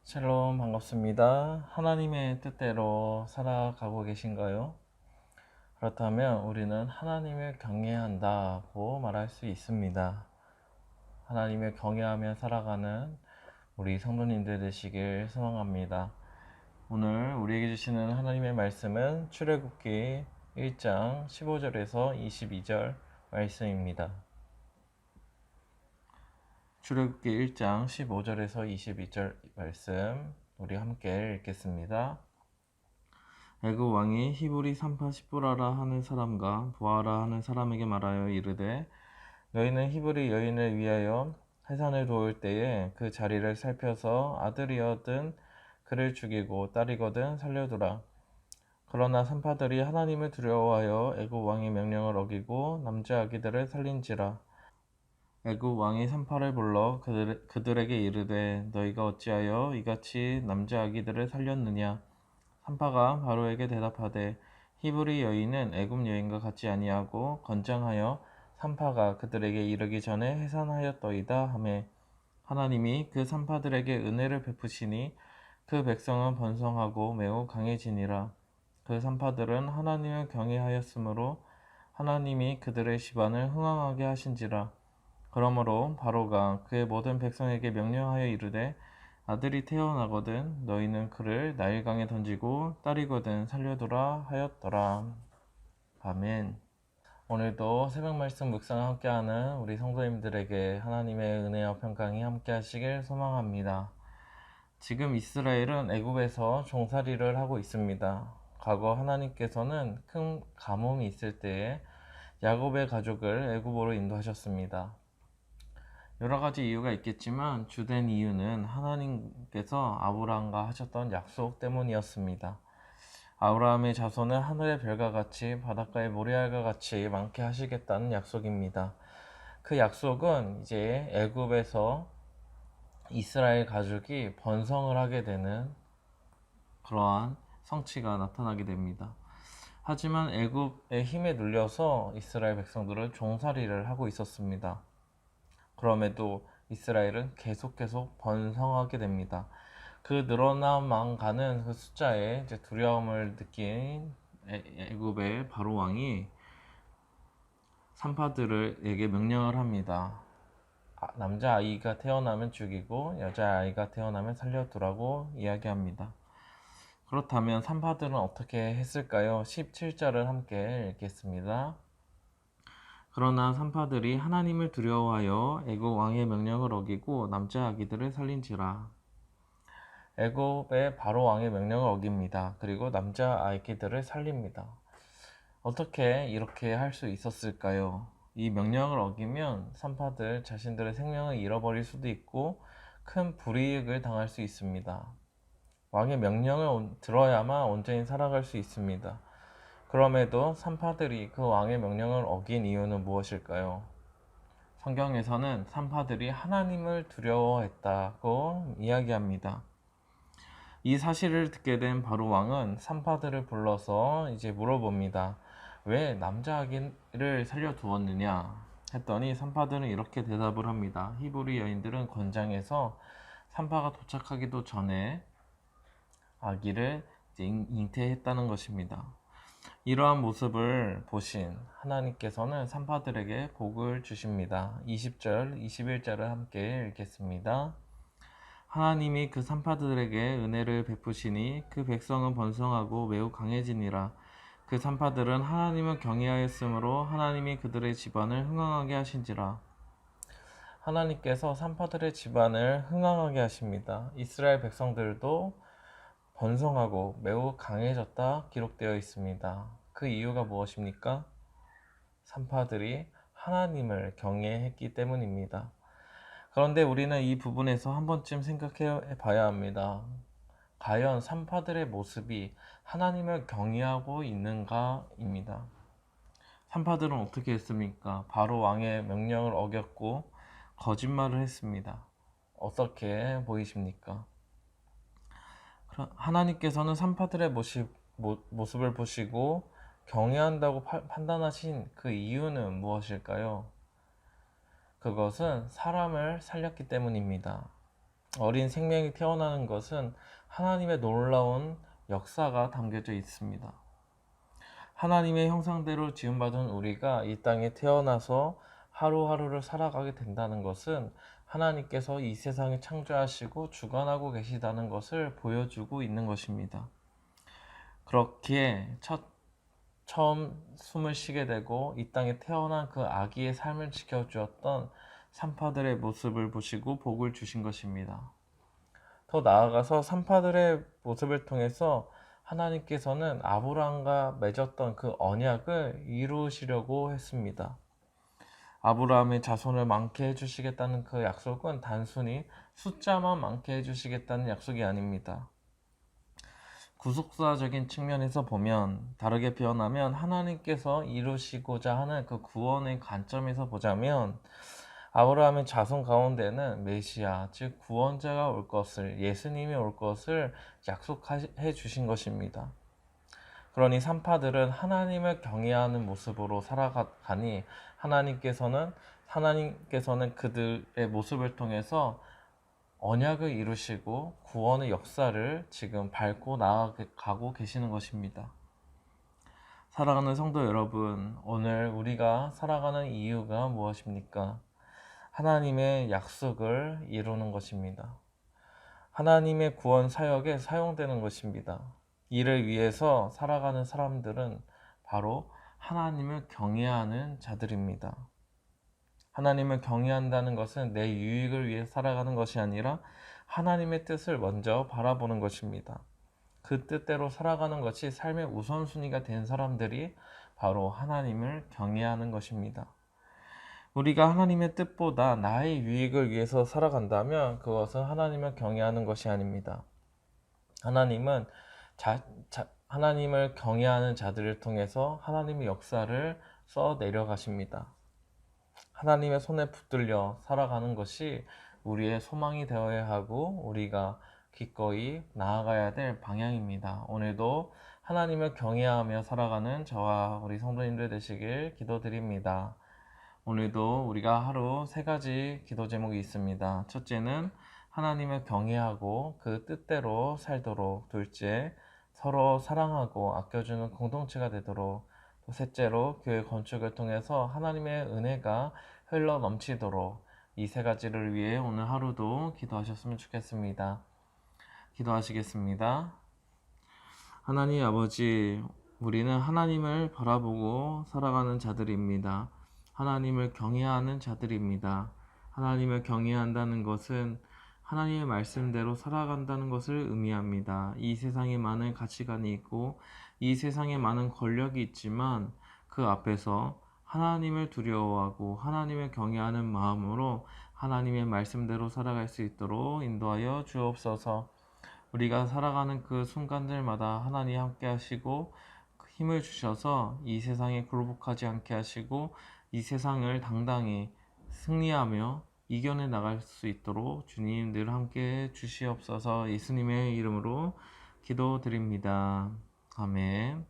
샬롬 반갑습니다. 하나님의 뜻대로 살아가고 계신가요? 그렇다면 우리는 하나님을 경외한다고 말할 수 있습니다. 하나님을 경외하며 살아가는 우리 성도님들 되시길 소망합니다. 오늘 우리에게 주시는 하나님의 말씀은 출애굽기 1장 15절에서 22절 말씀입니다. 출애굽기 1장 15절에서 22절 말씀 우리 함께 읽겠습니다. 애굽 왕이 히브리 산파 시브라라 하는 사람과 보아라 하는 사람에게 말하여 이르되 너희는 히브리 여인을 위하여 해산을 도울 때에 그 자리를 살펴서 아들이거든 그를 죽이고 딸이거든 살려두라. 그러나 산파들이 하나님을 두려워하여 애굽 왕의 명령을 어기고 남자 아기들을 살린지라. 애굽 왕이 산파를 불러 그들에게 이르되 너희가 어찌하여 이같이 남자 아기들을 살렸느냐. 산파가 바로에게 대답하되 히브리 여인은 애굽 여인과 같지 아니하고 건장하여 산파가 그들에게 이르기 전에 해산하였더이다 하매 하나님이 그 산파들에게 은혜를 베푸시니 그 백성은 번성하고 매우 강해지니라. 그 산파들은 하나님을 경외하였으므로 하나님이 그들의 집안을 흥왕하게 하신지라. 그러므로 바로가 그의 모든 백성에게 명령하여 이르되 아들이 태어나거든 너희는 그를 나일강에 던지고 딸이거든 살려두라 하였더라. 아멘. 오늘도 새벽 말씀 묵상 함께하는 우리 성도님들에게 하나님의 은혜와 평강이 함께 하시길 소망합니다. 지금 이스라엘은 애굽에서 종살이를 하고 있습니다. 과거 하나님께서는 큰 가뭄이 있을 때에 야곱의 가족을 애굽으로 인도하셨습니다. 여러 가지 이유가 있겠지만 주된 이유는 하나님께서 아브라함과 하셨던 약속 때문이었습니다. 아브라함의 자손은 하늘의 별과 같이 바닷가의 모래알과 같이 많게 하시겠다는 약속입니다. 그 약속은 이제 애굽에서 이스라엘 가족이 번성을 하게 되는 그러한 성취가 나타나게 됩니다. 하지만 애굽의 힘에 눌려서 이스라엘 백성들은 종살이를 하고 있었습니다. 그럼에도 이스라엘은 계속 번성하게 됩니다. 그 늘어나만 가는 그 숫자에 이제 두려움을 느낀 애굽의 바로 왕이 산파들에게 명령을 합니다. 남자 아이가 태어나면 죽이고 여자 아이가 태어나면 살려두라고 이야기합니다. 그렇다면 산파들은 어떻게 했을까요? 17절을 함께 읽겠습니다. 그러나 산파들이 하나님을 두려워하여 애굽 왕의 명령을 어기고 남자 아기들을 살린지라. 애굽의 바로 왕의 명령을 어깁니다. 그리고 남자 아기들을 살립니다. 어떻게 이렇게 할 수 있었을까요? 이 명령을 어기면 산파들 자신들의 생명을 잃어버릴 수도 있고 큰 불이익을 당할 수 있습니다. 왕의 명령을 들어야만 온전히 살아갈 수 있습니다. 그럼에도 산파들이 그 왕의 명령을 어긴 이유는 무엇일까요? 성경에서는 산파들이 하나님을 두려워했다고 이야기합니다. 이 사실을 듣게 된 바로 왕은 산파들을 불러서 이제 물어봅니다. 왜 남자 아기를 살려두었느냐 했더니 산파들은 이렇게 대답을 합니다. 히브리 여인들은 건장해서 산파가 도착하기도 전에 아기를 잉태했다는 것입니다. 이러한 모습을 보신 하나님께서는 산파들에게 복을 주십니다. 20절, 21절을 함께 읽겠습니다. 하나님이 그 산파들에게 은혜를 베푸시니 그 백성은 번성하고 매우 강해지니라. 그 산파들은 하나님을 경외하였으므로 하나님이 그들의 집안을 흥왕하게 하신지라. 하나님께서 산파들의 집안을 흥왕하게 하십니다. 이스라엘 백성들도 번성하고 매우 강해졌다 기록되어 있습니다. 그 이유가 무엇입니까? 산파들이 하나님을 경외했기 때문입니다. 그런데 우리는 이 부분에서 한 번쯤 생각해 봐야 합니다. 과연 산파들의 모습이 하나님을 경외하고 있는가입니다. 산파들은 어떻게 했습니까? 바로 왕의 명령을 어겼고 거짓말을 했습니다. 어떻게 보이십니까? 하나님께서는 산파들의 모습을 보시고 경외한다고 판단하신 그 이유는 무엇일까요? 그것은 사람을 살렸기 때문입니다. 어린 생명이 태어나는 것은 하나님의 놀라운 역사가 담겨져 있습니다. 하나님의 형상대로 지음받은 우리가 이 땅에 태어나서 하루하루를 살아가게 된다는 것은 하나님께서 이 세상을 창조하시고 주관하고 계시다는 것을 보여주고 있는 것입니다. 그렇기에 처음 숨을 쉬게 되고 이 땅에 태어난 그 아기의 삶을 지켜주었던 산파들의 모습을 보시고 복을 주신 것입니다. 더 나아가서 산파들의 모습을 통해서 하나님께서는 아브라함과 맺었던 그 언약을 이루시려고 했습니다. 아브라함의 자손을 많게 해주시겠다는 그 약속은 단순히 숫자만 많게 해주시겠다는 약속이 아닙니다. 구속사적인 측면에서 보면, 다르게 표현하면 하나님께서 이루시고자 하는 그 구원의 관점에서 보자면 아브라함의 자손 가운데는 메시아, 즉 구원자가 올 것을, 예수님이 올 것을 약속해 주신 것입니다. 그러니 산파들은 하나님을 경외하는 모습으로 살아가니 하나님께서는 그들의 모습을 통해서 언약을 이루시고 구원의 역사를 지금 밟고 나아가고 계시는 것입니다. 사랑하는 성도 여러분, 오늘 우리가 살아가는 이유가 무엇입니까? 하나님의 약속을 이루는 것입니다. 하나님의 구원 사역에 사용되는 것입니다. 이를 위해서 살아가는 사람들은 바로 하나님을 경외하는 자들입니다. 하나님을 경외한다는 것은 내 유익을 위해 살아가는 것이 아니라 하나님의 뜻을 먼저 바라보는 것입니다. 그 뜻대로 살아가는 것이 삶의 우선순위가 된 사람들이 바로 하나님을 경외하는 것입니다. 우리가 하나님의 뜻보다 나의 유익을 위해서 살아간다면 그것은 하나님을 경외하는 것이 아닙니다. 하나님을 경외하는 자들을 통해서 하나님의 역사를 써 내려가십니다. 하나님의 손에 붙들려 살아가는 것이 우리의 소망이 되어야 하고 우리가 기꺼이 나아가야 될 방향입니다. 오늘도 하나님을 경외하며 살아가는 저와 우리 성도님들 되시길 기도드립니다. 오늘도 우리가 하루 3가지 기도 제목이 있습니다. 첫째는 하나님을 경외하고 그 뜻대로 살도록, 둘째, 서로 사랑하고 아껴주는 공동체가 되도록, 또 셋째로 교회 건축을 통해서 하나님의 은혜가 흘러 넘치도록, 이 3가지를 위해 오늘 하루도 기도하셨으면 좋겠습니다. 기도하시겠습니다. 하나님 아버지, 우리는 하나님을 바라보고 살아가는 자들입니다. 하나님을 경외하는 자들입니다. 하나님을 경외한다는 것은 하나님의 말씀대로 살아간다는 것을 의미합니다. 이 세상에 많은 가치관이 있고 이 세상에 많은 권력이 있지만 그 앞에서 하나님을 두려워하고 하나님을 경외하는 마음으로 하나님의 말씀대로 살아갈 수 있도록 인도하여 주옵소서. 우리가 살아가는 그 순간들마다 하나님 함께 하시고 힘을 주셔서 이 세상에 굴복하지 않게 하시고 이 세상을 당당히 승리하며 이겨내 나갈 수 있도록 주님 늘 함께 주시옵소서. 예수님의 이름으로 기도드립니다. 아멘.